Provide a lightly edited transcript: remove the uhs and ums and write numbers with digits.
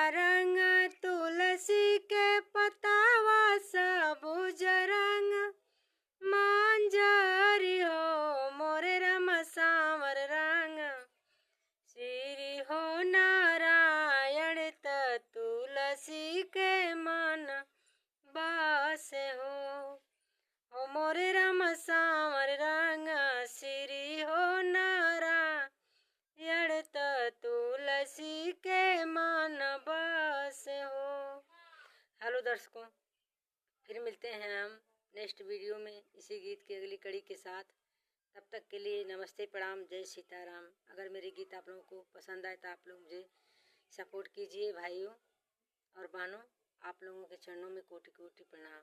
रंग तुलसी के पतावा सबुज रंग मांझरी हो मोरे राम सांवर रंग श्री हो नारायण त तुलसी के मन बास हो मोरे राम सांवर रंग श्री हो नारायण त तुलसी के मन बस हो। हेलो दर्शकों, फिर मिलते हैं हम नेक्स्ट वीडियो में इसी गीत की अगली कड़ी के साथ। तब तक के लिए नमस्ते, प्रणाम, जय सीताराम। अगर मेरे गीत आप लोगों को पसंद आए तो आप लोग मुझे सपोर्ट कीजिए भाइयों और बहनों। आप लोगों के चरणों में कोटि कोटि प्रणाम।